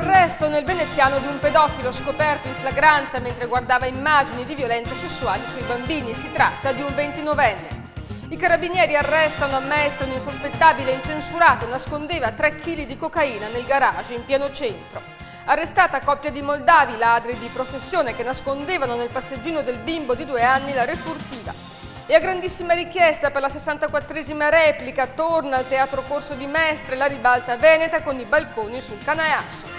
l'arresto nel veneziano di un pedofilo scoperto in flagranza mentre guardava immagini di violenze sessuali sui bambini. Si tratta di un 29enne. I carabinieri arrestano a Mestre un insospettabile incensurato, nascondeva 3 kg di cocaina nel garage in pieno centro. Arrestata coppia di moldavi, ladri di professione che nascondevano nel passeggino del bimbo di 2 anni la refurtiva. E a grandissima richiesta per la 64esima replica torna al Teatro Corso di Mestre la ribalta veneta con i balconi sul Canajasso.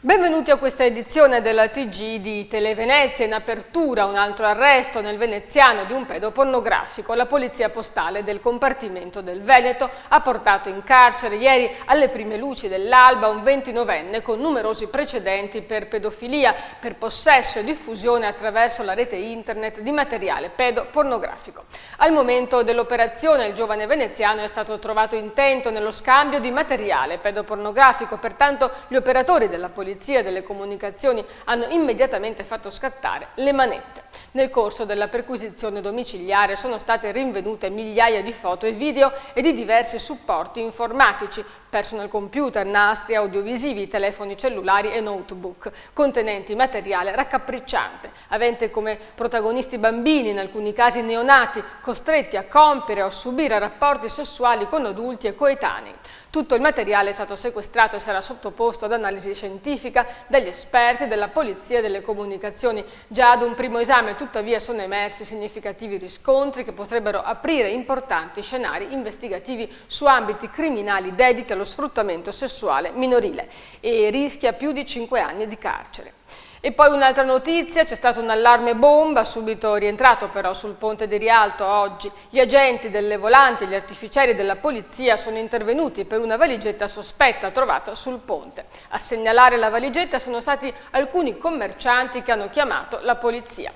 Benvenuti a questa edizione della TG di Televenezia. In apertura un altro arresto nel veneziano di un pedopornografico. La polizia postale del compartimento del Veneto ha portato in carcere ieri alle prime luci dell'alba un 29enne con numerosi precedenti per pedofilia, per possesso e diffusione attraverso la rete internet di materiale pedopornografico. Al momento dell'operazione il giovane veneziano è stato trovato intento nello scambio di materiale pedopornografico, pertanto gli operatori della polizia delle comunicazioni hanno immediatamente fatto scattare le manette. Nel corso della perquisizione domiciliare sono state rinvenute migliaia di foto e video e di diversi supporti informatici, personal computer, nastri audiovisivi, telefoni cellulari e notebook, contenenti materiale raccapricciante, avente come protagonisti bambini, in alcuni casi neonati, costretti a compiere o subire rapporti sessuali con adulti e coetanei. Tutto il materiale è stato sequestrato e sarà sottoposto ad analisi scientifica dagli esperti della polizia e delle comunicazioni. Già ad un primo esame, tuttavia, sono emersi significativi riscontri che potrebbero aprire importanti scenari investigativi su ambiti criminali dediti allo sfruttamento sessuale minorile e rischia più di 5 anni di carcere. E poi un'altra notizia, c'è stato un allarme bomba, subito rientrato però sul ponte di Rialto oggi. Gli agenti delle volanti e gli artificieri della polizia sono intervenuti per una valigetta sospetta trovata sul ponte. A segnalare la valigetta sono stati alcuni commercianti che hanno chiamato la polizia.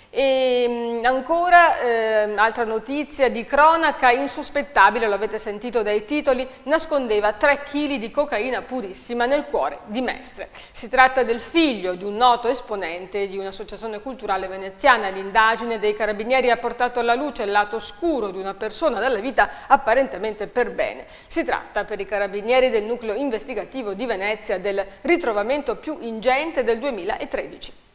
E ancora altra notizia di cronaca insospettabile, lo avete sentito dai titoli, nascondeva 3 kg di cocaina purissima nel cuore di Mestre. Si tratta del figlio di un noto esponente di un'associazione culturale veneziana. L'indagine dei carabinieri ha portato alla luce il lato oscuro di una persona dalla vita apparentemente per bene. Si tratta per i carabinieri del nucleo investigativo di Venezia del ritrovamento più ingente del 2013.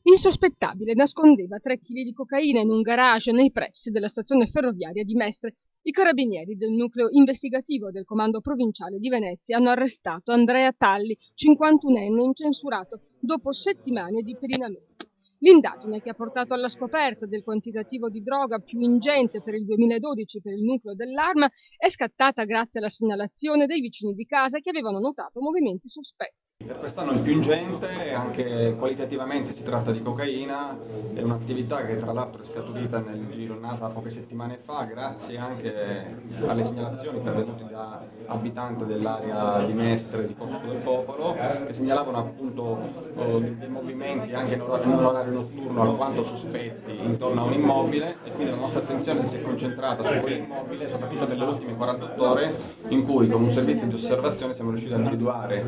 Insospettabile, nascondeva 3 kg di cocaina in un garage nei pressi della stazione ferroviaria di Mestre. I carabinieri del nucleo investigativo del comando provinciale di Venezia hanno arrestato Andrea Talli, 51enne incensurato, dopo settimane di perinamento. L'indagine, che ha portato alla scoperta del quantitativo di droga più ingente per il 2012 per il nucleo dell'Arma, è scattata grazie alla segnalazione dei vicini di casa che avevano notato movimenti sospetti. Per quest'anno il più ingente, anche qualitativamente si tratta di cocaina, è un'attività che tra l'altro è scaturita nel giro, nata poche settimane fa, grazie anche alle segnalazioni pervenute da abitanti dell'area di Mestre, di Corso del Popolo, che segnalavano appunto dei movimenti anche in orario notturno alquanto sospetti intorno a un immobile, e quindi la nostra attenzione si è concentrata su quell'immobile, soprattutto nelle ultime 48 ore, in cui con un servizio di osservazione siamo riusciti a individuare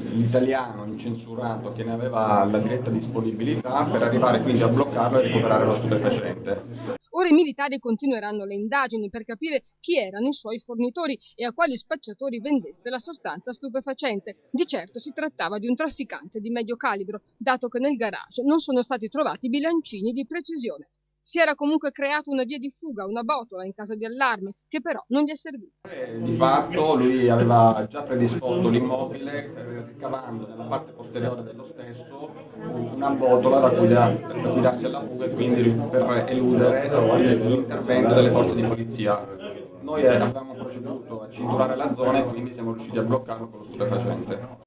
l'italiano incensurato che ne aveva la diretta disponibilità, per arrivare quindi a bloccarlo e recuperare lo stupefacente. Ora i militari continueranno le indagini per capire chi erano i suoi fornitori e a quali spacciatori vendesse la sostanza stupefacente. Di certo si trattava di un trafficante di medio calibro, dato che nel garage non sono stati trovati bilancini di precisione. Si era comunque creato una via di fuga, una botola in caso di allarme, che però non gli è servita. Di fatto lui aveva già predisposto l'immobile, ricavando nella parte posteriore dello stesso una botola da cui darsi alla fuga e quindi per eludere l'intervento delle forze di polizia. Noi avevamo proceduto a cinturare la zona e quindi siamo riusciti a bloccarlo con lo stupefacente.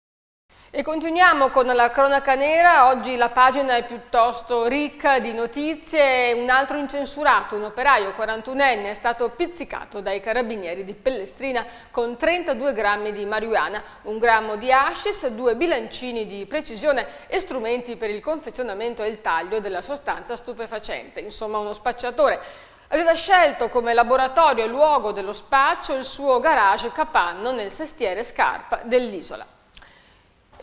E continuiamo con la cronaca nera. Oggi la pagina è piuttosto ricca di notizie. Un altro incensurato, un operaio 41enne, è stato pizzicato dai carabinieri di Pellestrina con 32 grammi di marijuana, 1 grammo di hashish, 2 bilancini di precisione e strumenti per il confezionamento e il taglio della sostanza stupefacente. Insomma, uno spacciatore. Aveva scelto come laboratorio e luogo dello spaccio il suo garage capanno nel sestiere Scarpa dell'isola.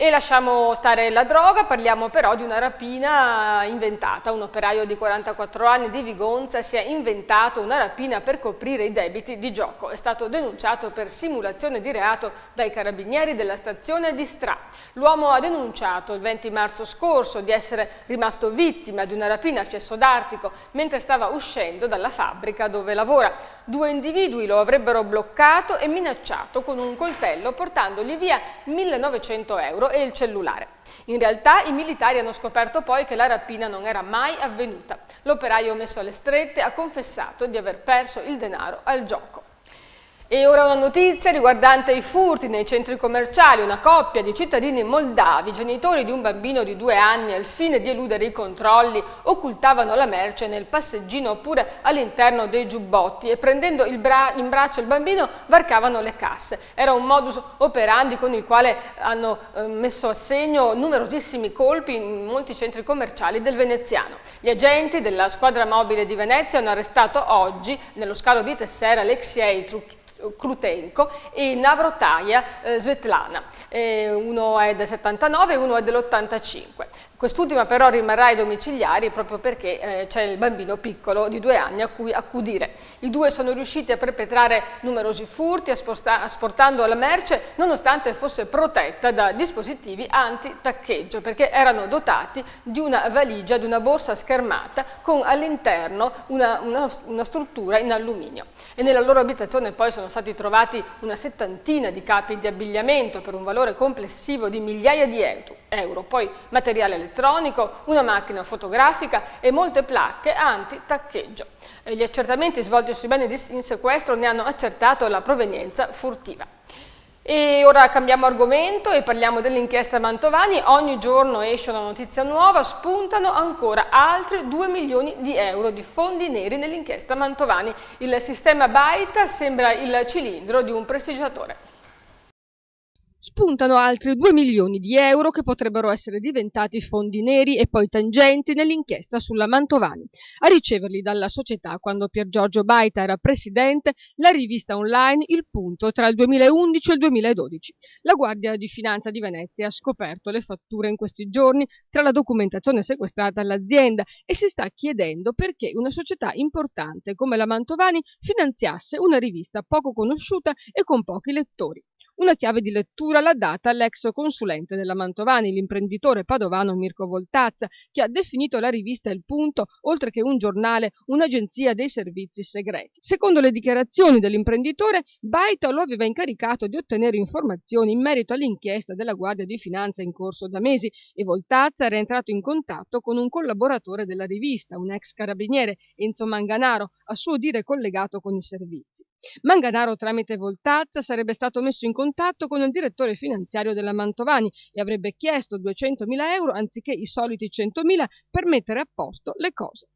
E lasciamo stare la droga, parliamo però di una rapina inventata. Un operaio di 44 anni di Vigonza si è inventato una rapina per coprire i debiti di gioco. È stato denunciato per simulazione di reato dai carabinieri della stazione di Stra. L'uomo ha denunciato il 20 marzo scorso di essere rimasto vittima di una rapina a Fiesso d'Artico mentre stava uscendo dalla fabbrica dove lavora. 2 individui lo avrebbero bloccato e minacciato con un coltello portandogli via 1.900 euro e il cellulare. In realtà i militari hanno scoperto poi che la rapina non era mai avvenuta. L'operaio messo alle strette ha confessato di aver perso il denaro al gioco. E ora una notizia riguardante i furti nei centri commerciali. Una coppia di cittadini moldavi, genitori di un bambino di 2 anni, al fine di eludere i controlli, occultavano la merce nel passeggino oppure all'interno dei giubbotti e prendendo in braccio il bambino varcavano le casse. Era un modus operandi con il quale hanno messo a segno numerosissimi colpi in molti centri commerciali del veneziano. Gli agenti della squadra mobile di Venezia hanno arrestato oggi nello scalo di Tessera Alexiej Krutenko e Navrotaja Svetlana, uno è del 79 e uno è dell'85. Quest'ultima però rimarrà ai domiciliari proprio perché c'è il bambino piccolo di 2 anni a cui accudire. I due sono riusciti a perpetrare numerosi furti asportando la merce nonostante fosse protetta da dispositivi anti-taccheggio, perché erano dotati di una valigia, di una borsa schermata con all'interno una struttura in alluminio. E nella loro abitazione poi sono stati trovati una settantina di capi di abbigliamento per un valore complessivo di migliaia di euro, poi materiale elettronico, una macchina fotografica e molte placche anti-taccheggio. Gli accertamenti svolti sui beni in sequestro ne hanno accertato la provenienza furtiva. E ora cambiamo argomento e parliamo dell'inchiesta Mantovani. Ogni giorno esce una notizia nuova, spuntano ancora altri 2 milioni di euro di fondi neri nell'inchiesta Mantovani. Il sistema Baita sembra il cilindro di un prestigiatore. Spuntano altri 2 milioni di euro che potrebbero essere diventati fondi neri e poi tangenti nell'inchiesta sulla Mantovani. A riceverli dalla società quando Piergiorgio Baita era presidente, la rivista online Il Punto tra il 2011 e il 2012. La Guardia di Finanza di Venezia ha scoperto le fatture in questi giorni tra la documentazione sequestrata all'azienda e si sta chiedendo perché una società importante come la Mantovani finanziasse una rivista poco conosciuta e con pochi lettori. Una chiave di lettura l'ha data l'ex consulente della Mantovani, l'imprenditore padovano Mirko Voltazza, che ha definito la rivista Il Punto, oltre che un giornale, un'agenzia dei servizi segreti. Secondo le dichiarazioni dell'imprenditore, Baita lo aveva incaricato di ottenere informazioni in merito all'inchiesta della Guardia di Finanza in corso da mesi e Voltazza era entrato in contatto con un collaboratore della rivista, un ex carabiniere, Enzo Manganaro, a suo dire collegato con i servizi. Manganaro tramite Voltazza sarebbe stato messo in contatto con il direttore finanziario della Mantovani e avrebbe chiesto 200.000 euro anziché i soliti 100.000 per mettere a posto le cose.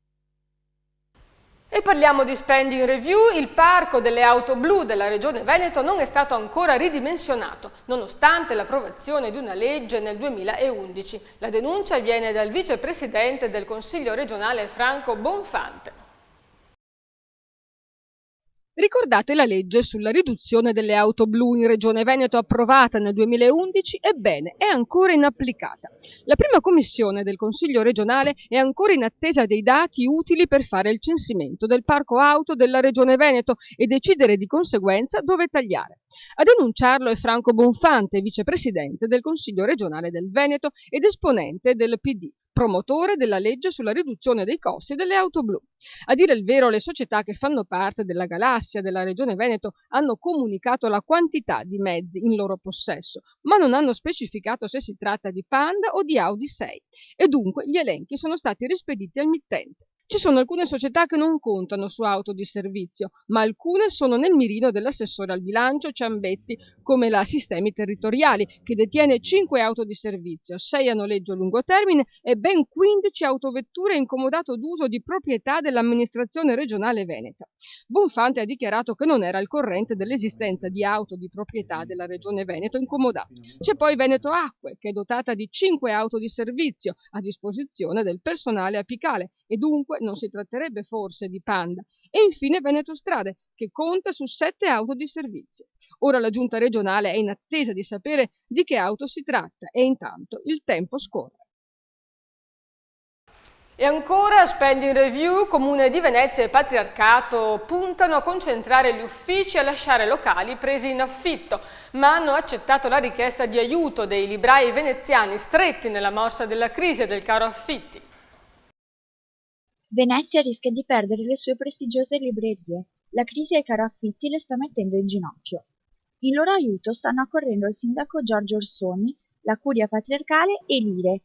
E parliamo di spending review. Il parco delle auto blu della Regione Veneto non è stato ancora ridimensionato, nonostante l'approvazione di una legge nel 2011. La denuncia viene dal vicepresidente del Consiglio regionale Franco Bonfante. Ricordate la legge sulla riduzione delle auto blu in Regione Veneto approvata nel 2011? Ebbene, è ancora inapplicata. La prima commissione del Consiglio regionale è ancora in attesa dei dati utili per fare il censimento del parco auto della Regione Veneto e decidere di conseguenza dove tagliare. A denunciarlo è Franco Bonfante, vicepresidente del Consiglio regionale del Veneto ed esponente del PD, promotore della legge sulla riduzione dei costi delle auto blu. A dire il vero, le società che fanno parte della galassia della Regione Veneto hanno comunicato la quantità di mezzi in loro possesso, ma non hanno specificato se si tratta di Panda o di Audi 6, e dunque gli elenchi sono stati rispediti al mittente. Ci sono alcune società che non contano su auto di servizio, ma alcune sono nel mirino dell'assessore al bilancio Ciambetti, come la Sistemi Territoriali, che detiene 5 auto di servizio, 6 a noleggio a lungo termine e ben 15 autovetture in comodato d'uso di proprietà dell'amministrazione regionale veneta. Bonfante ha dichiarato che non era al corrente dell'esistenza di auto di proprietà della regione Veneto in comodato. C'è poi Veneto Acque, che è dotata di 5 auto di servizio a disposizione del personale apicale e dunque non si tratterebbe forse di Panda. E infine Veneto Strade, che conta su 7 auto di servizio. Ora la giunta regionale è in attesa di sapere di che auto si tratta e intanto il tempo scorre. E ancora spending review, Comune di Venezia e Patriarcato puntano a concentrare gli uffici e a lasciare locali presi in affitto, ma hanno accettato la richiesta di aiuto dei librai veneziani stretti nella morsa della crisi e del caro affitti. Venezia rischia di perdere le sue prestigiose librerie. La crisi ai caro affitti le sta mettendo in ginocchio. In loro aiuto stanno accorrendo il sindaco Giorgio Orsoni, la curia patriarcale e l'IRE.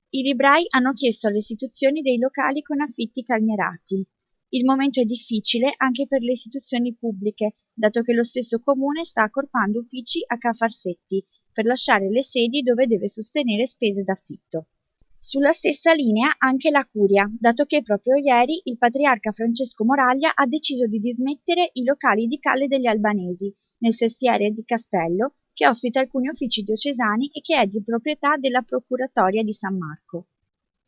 I librai hanno chiesto alle istituzioni dei locali con affitti calmierati. Il momento è difficile anche per le istituzioni pubbliche, dato che lo stesso comune sta accorpando uffici a Ca' Farsetti per lasciare le sedi dove deve sostenere spese d'affitto. Sulla stessa linea anche la curia, dato che proprio ieri il patriarca Francesco Moraglia ha deciso di dismettere i locali di Calle degli Albanesi, nel sestiere di Castello, che ospita alcuni uffici diocesani e che è di proprietà della Procuratoria di San Marco.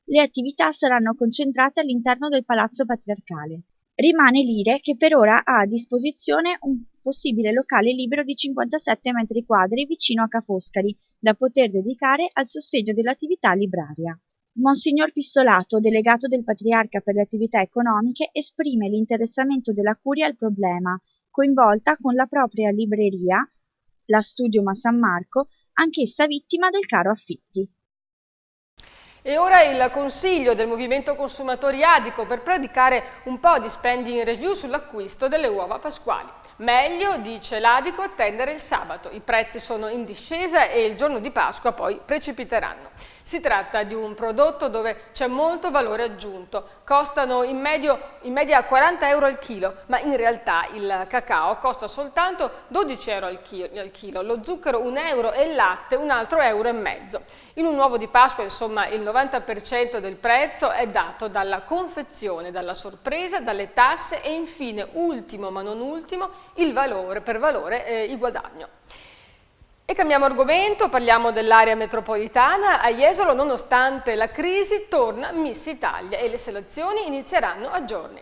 Le attività saranno concentrate all'interno del Palazzo Patriarcale. Rimane l'IRE che per ora ha a disposizione un possibile locale libero di 57 metri quadri vicino a Ca' Foscari, da poter dedicare al sostegno dell'attività libraria. Monsignor Pistolato, delegato del Patriarca per le attività economiche, esprime l'interessamento della curia al problema, coinvolta con la propria libreria, la Studium a San Marco, anch'essa vittima del caro affitti. E ora il consiglio del Movimento Consumatori Adico per predicare un po' di spending review sull'acquisto delle uova pasquali. Meglio, dice l'Adico, attendere il sabato. I prezzi sono in discesa e il giorno di Pasqua poi precipiteranno. Si tratta di un prodotto dove c'è molto valore aggiunto. Costano in media 40 euro al chilo, ma in realtà il cacao costa soltanto 12 euro al chilo, lo zucchero 1 euro e il latte un altro euro e mezzo. In un uovo di Pasqua, insomma, il 90% del prezzo è dato dalla confezione, dalla sorpresa, dalle tasse e infine, ultimo ma non ultimo, il valore per valore, il guadagno. E cambiamo argomento, parliamo dell'area metropolitana. A Jesolo, nonostante la crisi, torna Miss Italia e le selezioni inizieranno a giorni.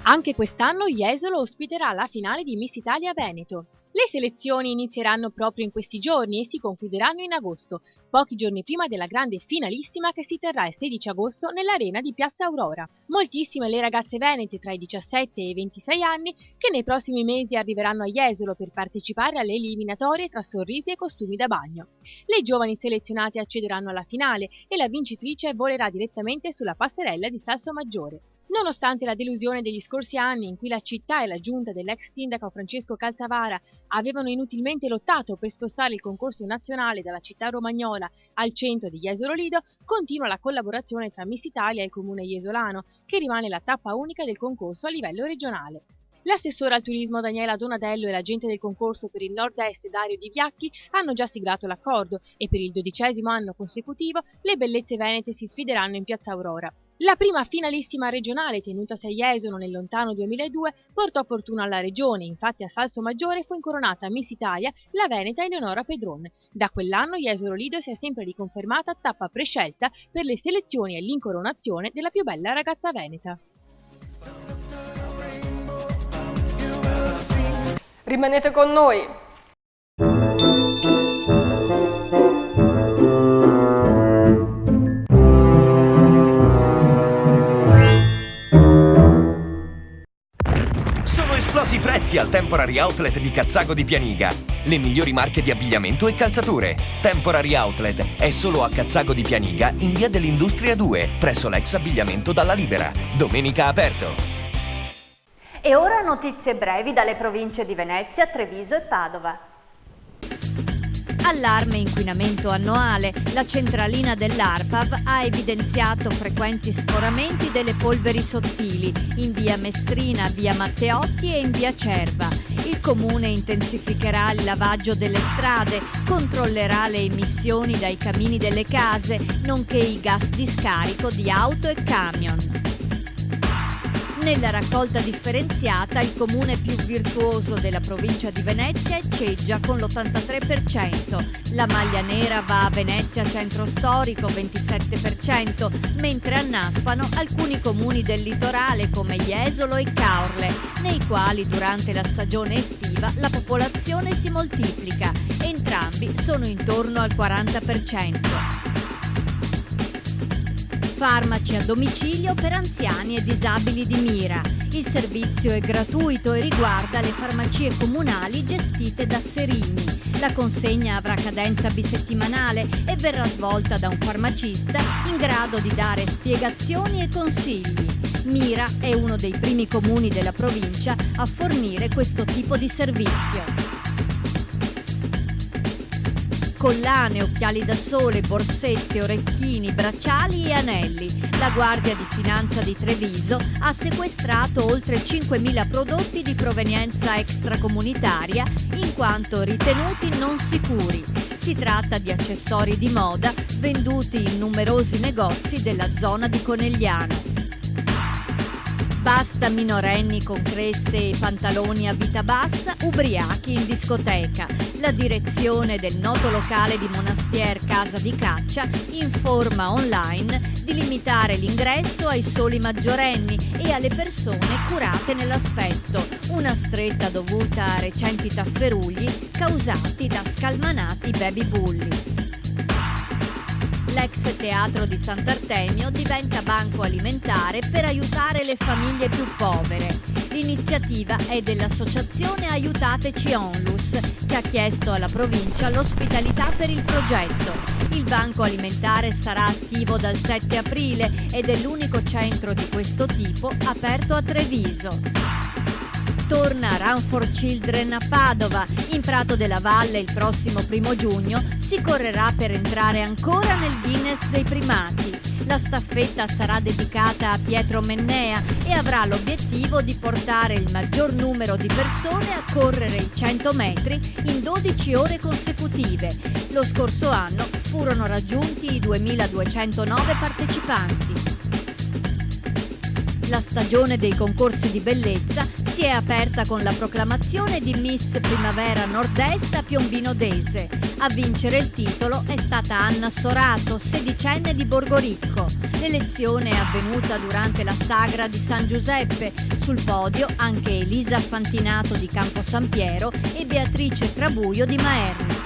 Anche quest'anno Jesolo ospiterà la finale di Miss Italia Veneto. Le selezioni inizieranno proprio in questi giorni e si concluderanno in agosto, pochi giorni prima della grande finalissima che si terrà il 16 agosto nell'arena di Piazza Aurora. Moltissime le ragazze venete tra i 17 e i 26 anni che nei prossimi mesi arriveranno a Jesolo per partecipare alle eliminatorie tra sorrisi e costumi da bagno. Le giovani selezionate accederanno alla finale e la vincitrice volerà direttamente sulla passerella di Salsomaggiore. Nonostante la delusione degli scorsi anni in cui la città e la giunta dell'ex sindaco Francesco Calzavara avevano inutilmente lottato per spostare il concorso nazionale dalla città romagnola al centro di Jesolo Lido, continua la collaborazione tra Miss Italia e il comune jesolano, che rimane la tappa unica del concorso a livello regionale. L'assessore al turismo Daniela Donadello e l'agente del concorso per il nord-est Dario Di Viacchi hanno già siglato l'accordo e per il 12° anno consecutivo le bellezze venete si sfideranno in Piazza Aurora. La prima finalissima regionale tenutasi a Jesolo nel lontano 2002 portò fortuna alla regione, infatti a Salsomaggiore fu incoronata Miss Italia la veneta Eleonora Pedron. Da quell'anno Jesolo Lido si è sempre riconfermata tappa prescelta per le selezioni e l'incoronazione della più bella ragazza veneta. Rimanete con noi. Sono esplosi i prezzi al Temporary Outlet di Cazzago di Pianiga. Le migliori marche di abbigliamento e calzature. Temporary Outlet è solo a Cazzago di Pianiga in via dell'Industria 2, presso l'ex abbigliamento Dalla Libera. Domenica aperto. E ora notizie brevi dalle province di Venezia, Treviso e Padova. Allarme inquinamento annuale. La centralina dell'ARPAV ha evidenziato frequenti sforamenti delle polveri sottili in via Mestrina, via Matteotti e in via Cerva. Il comune intensificherà il lavaggio delle strade, controllerà le emissioni dai camini delle case, nonché i gas di scarico di auto e camion. Nella raccolta differenziata il comune più virtuoso della provincia di Venezia è Ceggia con l'83%, la maglia nera va a Venezia Centro Storico 27%, mentre annaspano alcuni comuni del litorale come Jesolo e Caorle, nei quali durante la stagione estiva la popolazione si moltiplica, entrambi sono intorno al 40%. Farmaci a domicilio per anziani e disabili di Mira. Il servizio è gratuito e riguarda le farmacie comunali gestite da Serini. La consegna avrà cadenza bisettimanale e verrà svolta da un farmacista in grado di dare spiegazioni e consigli. Mira è uno dei primi comuni della provincia a fornire questo tipo di servizio. Collane, occhiali da sole, borsette, orecchini, bracciali e anelli. La Guardia di Finanza di Treviso ha sequestrato oltre 5.000 prodotti di provenienza extracomunitaria in quanto ritenuti non sicuri. Si tratta di accessori di moda venduti in numerosi negozi della zona di Conegliano. Basta minorenni con creste e pantaloni a vita bassa, ubriachi in discoteca. La direzione del noto locale di Monastier Casa di Caccia informa online di limitare l'ingresso ai soli maggiorenni e alle persone curate nell'aspetto, una stretta dovuta a recenti tafferugli causati da scalmanati baby bulli. L'ex teatro di Sant'Artemio diventa banco alimentare per aiutare le famiglie più povere. L'iniziativa è dell'associazione Aiutateci Onlus, che ha chiesto alla provincia l'ospitalità per il progetto. Il banco alimentare sarà attivo dal 7 aprile ed è l'unico centro di questo tipo aperto a Treviso. Torna Run for Children a Padova. In Prato della Valle il prossimo 1 giugno si correrà per entrare ancora nel Guinness dei primati. La staffetta sarà dedicata a Pietro Mennea e avrà l'obiettivo di portare il maggior numero di persone a correre i 100 metri in 12 ore consecutive. Lo scorso anno furono raggiunti i 2.209 partecipanti. La stagione dei concorsi di bellezza si è aperta con la proclamazione di Miss Primavera Nord-Est a Piombino Dese. A vincere il titolo è stata Anna Sorato, sedicenne di Borgoricco. L'elezione è avvenuta durante la sagra di San Giuseppe. Sul podio anche Elisa Fantinato di Campo San Piero e Beatrice Trabuio di Maerni.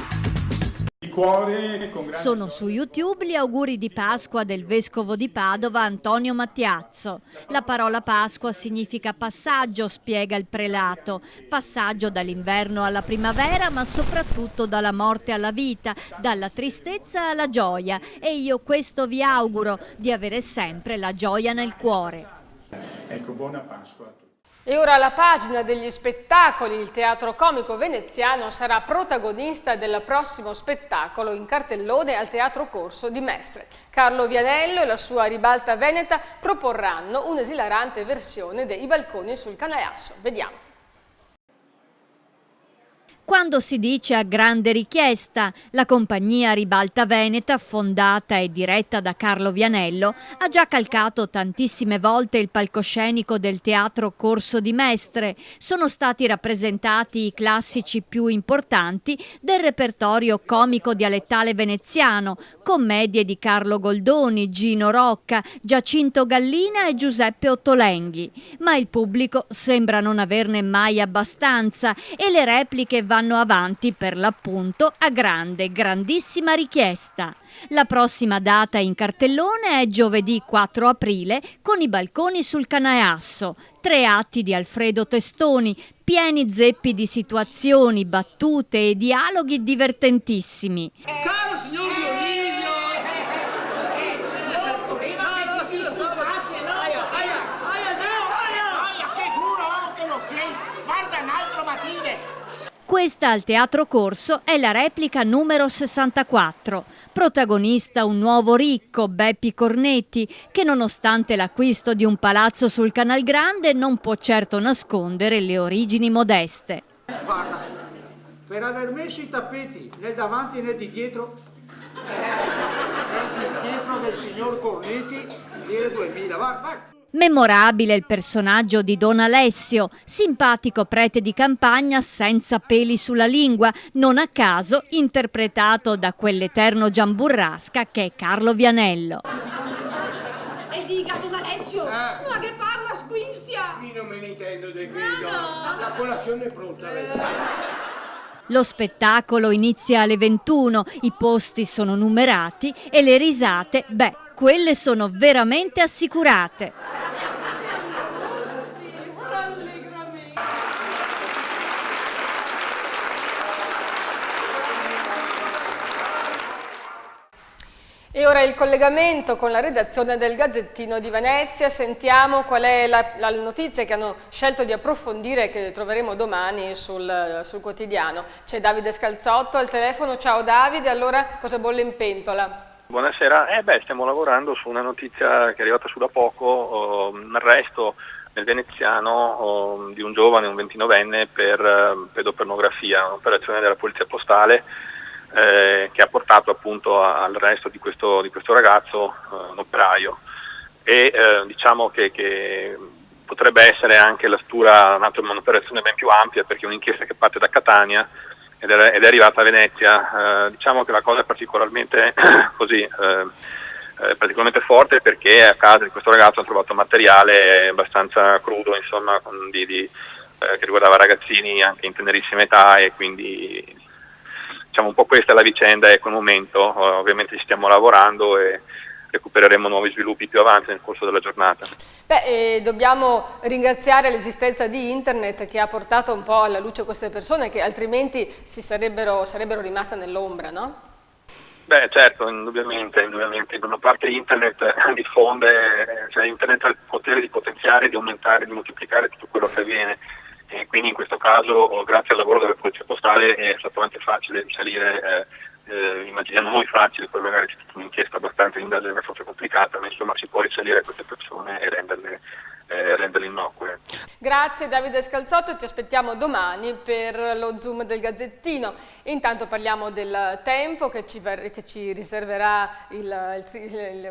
Sono su YouTube gli auguri di Pasqua del vescovo di Padova Antonio Mattiazzo. La parola Pasqua significa passaggio, spiega il prelato. Passaggio dall'inverno alla primavera, ma soprattutto dalla morte alla vita, dalla tristezza alla gioia. E io questo vi auguro, di avere sempre la gioia nel cuore. Ecco, buona Pasqua a tutti. E ora la pagina degli spettacoli. Il Teatro Comico Veneziano sarà protagonista del prossimo spettacolo in cartellone al Teatro Corso di Mestre. Carlo Vianello e la sua Ribalta Veneta proporranno un'esilarante versione dei balconi sul Canaiasso. Vediamo. Quando si dice a grande richiesta, la compagnia Ribalta Veneta, fondata e diretta da Carlo Vianello, ha già calcato tantissime volte il palcoscenico del Teatro Corso di Mestre. Sono stati rappresentati i classici più importanti del repertorio comico dialettale veneziano, commedie di Carlo Goldoni, Gino Rocca, Giacinto Gallina e Giuseppe Ottolenghi. Ma il pubblico sembra non averne mai abbastanza e le repliche vanno avanti per l'appunto a grandissima richiesta. La prossima data in cartellone è giovedì 4 aprile con i balconi sul Canaiasso. 3 atti di Alfredo Testoni, pieni zeppi di situazioni, battute e dialoghi divertentissimi. Caro signor Dionisio! Che duro anche lo c'è! Guarda un altro mattino! Questa al Teatro Corso è la replica numero 64. Protagonista un nuovo ricco, Beppi Cornetti, che nonostante l'acquisto di un palazzo sul Canal Grande non può certo nascondere le origini modeste. Guarda, per aver messo i tappeti né davanti né di dietro, del signor Cornetti, dire 2000, vai. Memorabile il personaggio di Don Alessio, simpatico prete di campagna senza peli sulla lingua, non a caso interpretato da quell'eterno Giamburrasca che è Carlo Vianello. E dica Don Alessio, ma che parla squinzia? Io non me ne intendo di quello. La colazione è pronta. Lo spettacolo inizia alle 21, i posti sono numerati e le risate, beh, quelle sono veramente assicurate. E ora il collegamento con la redazione del Gazzettino di Venezia. Sentiamo qual è la notizia che hanno scelto di approfondire e che troveremo domani sul quotidiano. C'è Davide Scalzotto al telefono. Ciao Davide, allora cosa bolle in pentola? Buonasera, stiamo lavorando su una notizia che è arrivata su da poco, un arresto nel veneziano di un giovane, un 29enne, per pedopornografia, un'operazione della polizia postale che ha portato appunto all'arresto di questo ragazzo, un operaio, e diciamo che potrebbe essere anche la stura un'operazione ben più ampia, perché è un'inchiesta che parte da Catania ed è arrivata a Venezia. Diciamo che la cosa è particolarmente particolarmente forte, perché a casa di questo ragazzo hanno trovato materiale abbastanza crudo, insomma, che riguardava ragazzini anche in tenerissima età, e quindi diciamo un po' questa è la vicenda e quel momento. Ovviamente ci stiamo lavorando e recupereremo nuovi sviluppi più avanti nel corso della giornata. Dobbiamo ringraziare l'esistenza di internet, che ha portato un po' alla luce queste persone che altrimenti sarebbero rimaste nell'ombra, no? Beh, certo, indubbiamente. Da una parte internet diffonde, cioè internet ha il potere di potenziare, di aumentare, di moltiplicare tutto quello che avviene. E quindi in questo caso, grazie al lavoro della polizia postale, è stato anche facile risalire, immaginiamo noi facile, poi magari c'è tutta un'inchiesta abbastanza, indagine abbastanza complicata, ma insomma si può risalire a queste persone e renderle innocue. Grazie Davide Scalzotto, ti aspettiamo domani per lo Zoom del Gazzettino. Intanto parliamo del tempo che ci riserverà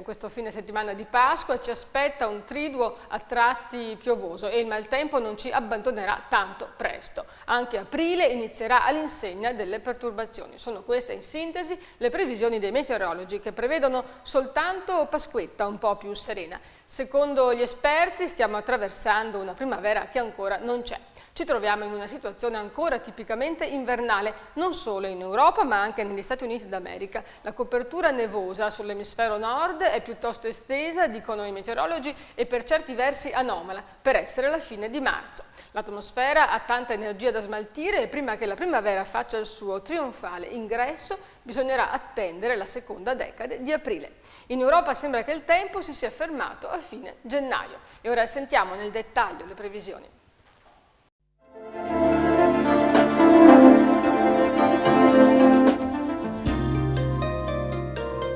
questo fine settimana di Pasqua. Ci aspetta un triduo a tratti piovoso e il maltempo non ci abbandonerà tanto presto. Anche aprile inizierà all'insegna delle perturbazioni. Sono queste in sintesi le previsioni dei meteorologi, che prevedono soltanto Pasquetta un po' più serena. Secondo gli esperti stiamo attraversando una primavera che ancora non c'è. Ci troviamo in una situazione ancora tipicamente invernale, non solo in Europa ma anche negli Stati Uniti d'America. La copertura nevosa sull'emisfero nord è piuttosto estesa, dicono i meteorologi, e per certi versi anomala, per essere la fine di marzo. L'atmosfera ha tanta energia da smaltire e prima che la primavera faccia il suo trionfale ingresso bisognerà attendere la seconda decade di aprile. In Europa sembra che il tempo si sia fermato a fine gennaio. E ora sentiamo nel dettaglio le previsioni.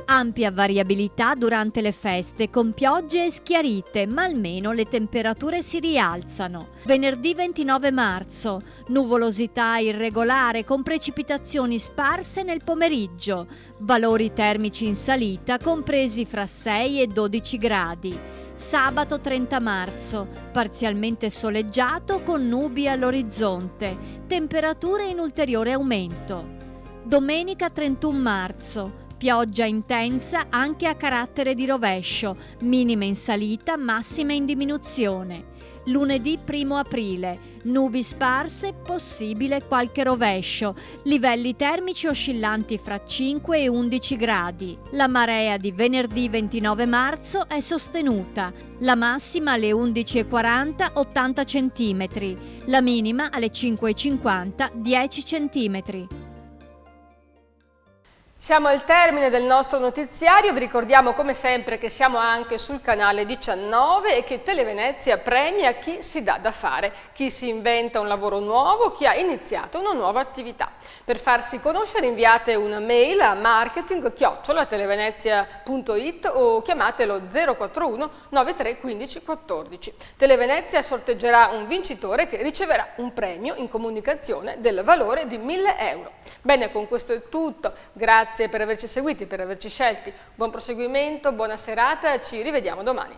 Ampia variabilità durante le feste, con piogge e schiarite, ma almeno le temperature si rialzano. Venerdì 29 marzo, nuvolosità irregolare con precipitazioni sparse nel pomeriggio, valori termici in salita compresi fra 6 e 12 gradi. Sabato 30 marzo, parzialmente soleggiato con nubi all'orizzonte, temperature in ulteriore aumento. Domenica 31 marzo, pioggia intensa anche a carattere di rovescio, minime in salita, massime in diminuzione. Lunedì 1 aprile, nubi sparse, possibile qualche rovescio, livelli termici oscillanti fra 5 e 11 gradi. La marea di venerdì 29 marzo è sostenuta, la massima alle 11:40 80 cm, la minima alle 5:50 10 cm. Siamo al termine del nostro notiziario, vi ricordiamo come sempre che siamo anche sul canale 19 e che Televenezia premia chi si dà da fare, chi si inventa un lavoro nuovo, chi ha iniziato una nuova attività. Per farsi conoscere inviate una mail a marketing@televenezia.it o chiamate lo 041 93 15 14. Televenezia sorteggerà un vincitore che riceverà un premio in comunicazione del valore di 1.000 euro. Bene, con questo è tutto. Grazie per averci seguiti, per averci scelti. Buon proseguimento, buona serata, ci rivediamo domani.